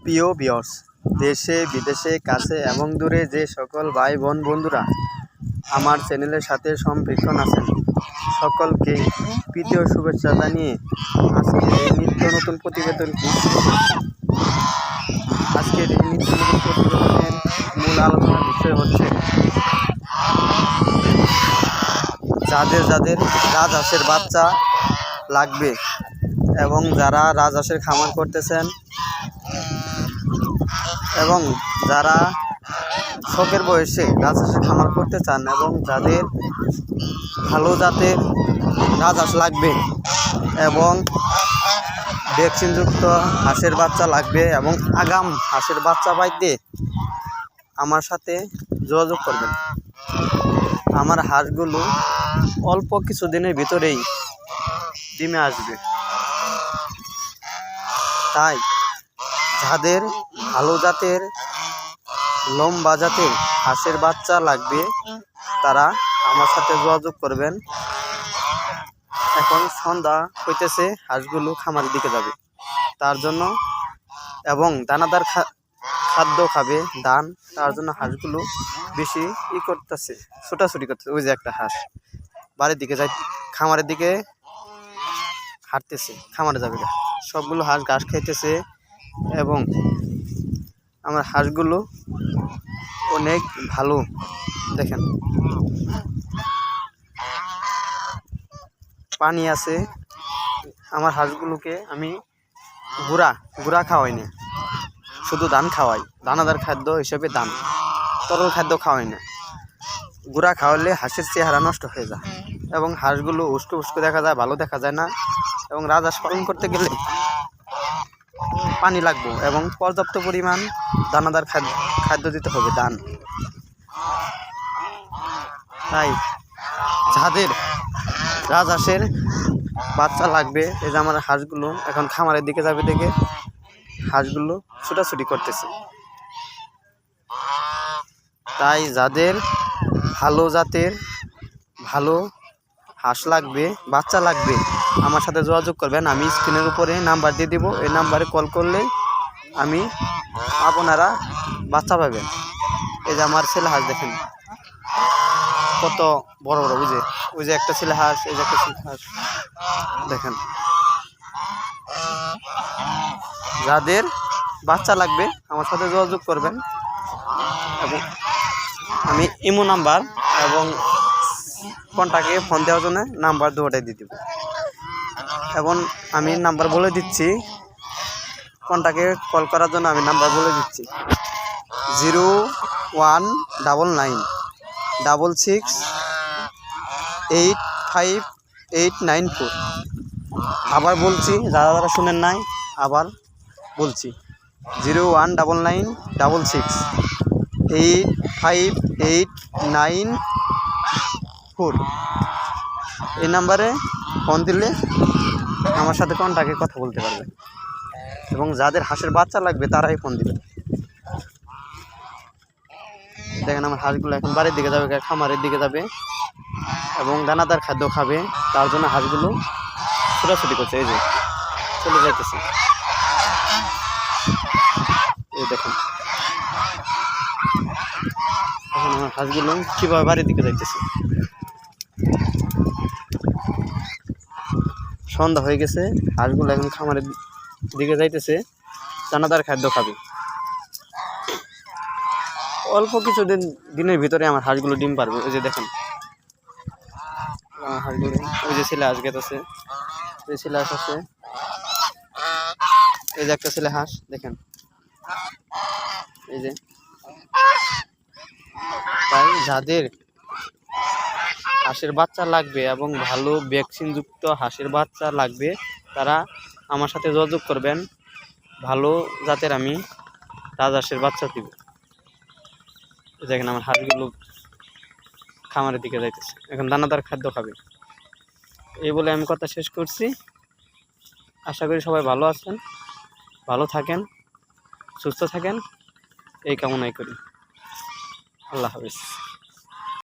প্রিয় ভিউয়ার্স, দেশে বিদেশে কাছে এবং দূরে যে সকল ভাই বোন বন্ধুরা আমার চ্যানেলের সাথে সম্পৃক্ত আছেন, সকলকে প্রীতি ও শুভেচ্ছা জানিয়ে আজকের এই নিত্য নতুন প্রতিবেদনটি আজকের এই নিত্য নতুন প্রতিবেদনের মূল আলোচনার বিষয় হচ্ছে যাদের রাজহাঁসের বাচ্চা লাগবে এবং যারা রাজহাঁসের খামার করতেছেন এবং যারা শখের বয়সে রাজহাঁসের খামার করতে চান এবং যাদের ভালো জাতের রাজহাঁস লাগবে এবং ভ্যাকসিনযুক্ত হাঁসের বাচ্চা লাগবে এবং আগাম হাঁসের বাচ্চা পাইতে আমার সাথে যোগাযোগ করবেন। আমার হাঁসগুলো অল্প কিছুদিনের ভিতরেই ডিমে আসবে, তাই যাদের ভালো জাতের লম্বা জাতের হাঁসের বাচ্চা লাগবে তারা আমার সাথে যোগাযোগ করবেন। এখন সন্ধ্যা হইতেছে, হাঁসগুলো খামারের দিকে যাবে তার জন্য এবং দানাদার খাদ্য খাবে ধান, তার জন্য হাঁসগুলো বেশি করতেছে, ছোটাছুটি করতেছে। ওই যে একটা হাঁস বাড়ির দিকে যাই, খামারের দিকে হাঁটতেছে, খামারে যাবে। সবগুলো হাঁস ঘাস খাইতেছে এবং আমার হাঁসগুলো অনেক ভালো। দেখেন পানি আছে। আমার হাঁসগুলোকে আমি গুঁড়া খাওয়াই না, শুধু ধান খাওয়াই, দানাদার খাদ্য হিসেবে ধান, তরল খাদ্য খাওয়াই না। গুঁড়া খাওয়ালে হাঁসের চেহারা নষ্ট হয়ে যায় এবং হাঁসগুলো উস্কো দেখা যায়, ভালো দেখা যায় না। এবং রাজহাঁস পালন করতে গেলে পানি লাগবে এবং পর্যাপ্ত পরিমাণ দানাদার খাদ্য দিতে হবে, ধান। তাই যাদের রাজহাঁসের বাচ্চা লাগবে, এই যে আমার হাঁসগুলো এখন খামারের দিকে যাবে দেখে হাঁসগুলো ছুটাছুটি করতেছে। তাই যাদের ভালো জাতের ভালো হাঁস লাগবে, বাচ্চা লাগবে, আমার সাথে যোগাযোগ করবেন। আমি স্ক্রিনের উপরে নাম্বার দিয়ে দিব, এই নাম্বারে কল করলে আপনারা বাচ্চা পাবেন। এই যে আমার ছেলে হাঁস দেখেন কত বড় বড়, ওই যে একটা ছেলে হাঁস, এই যে একটা ছেলে হাঁস দেখেন। যাদের বাচ্চা লাগবে আমার সাথে যোগাযোগ করবেন এবং আমি ইমো নাম্বার এবং কন্টাক্টে ফোন দেওয়ার জন্য নাম্বার দুটোটাই দিয়ে দিব। এবং আমি নাম্বার বলে দিচ্ছি, কন্টাক্টে কল করার জন্য আমি নাম্বার বলে দিচ্ছি 019966858894। আবার বলছি, যারা শুনেন নাই আবার বলছি 019966858894। এই নাম্বারে ফোন দিলে আমার সাথে কন্টাক্টে কথা বলতে পারবেন এবং যাদের হাঁসের বাচ্চা লাগবে তারাই ফোন দিবেন। দেখেন আমার হাঁসগুলো এখন বাড়ির দিকে যাবে, খামারের দিকে যাবে এবং দানাদার খাদ্য খাবে, তার জন্য হাঁসগুলো ছোটাছুটি করছে। এই যে চলে যাইতেছে, এই দেখেন এখন আমার হাঁসগুলো কীভাবে বাড়ির দিকে যাইতেছে। সন্ধ্যা হয়ে গেছে, হাঁসগুলো এখন খামারের দিকে যাইতেছে, দানাদার খাদ্য খাবে। অল্প দিনের ভিতরে আমার হাঁসগুলো ডিম পারবে। ওই যে দেখেন আমার হাঁসগুলো, ওই যে ছেলে হাঁস গেতেছে, ওই ছেলে হাঁস আছে, এই যে একটা ছেলে হাঁস দেখেন, এই যে। তাই যাদের হাঁসের বাচ্চা লাগবে এবং ভালো ভ্যাকসিনযুক্ত হাঁসের বাচ্চা লাগবে তারা আমার সাথে যোগাযোগ করবেন। ভালো জাতের আমি রাজহাঁসের বাচ্চা দিব। দেখেন আমার হাঁসগুলো খামারের দিকে যাইতেছে, এখন দানাদার খাদ্য খাবে। এই বলে আমি কথা শেষ করছি। আশা করি সবাই ভালো আছেন, ভালো থাকেন, সুস্থ থাকেন, এই কামনাই করি। আল্লাহ হাফেজ।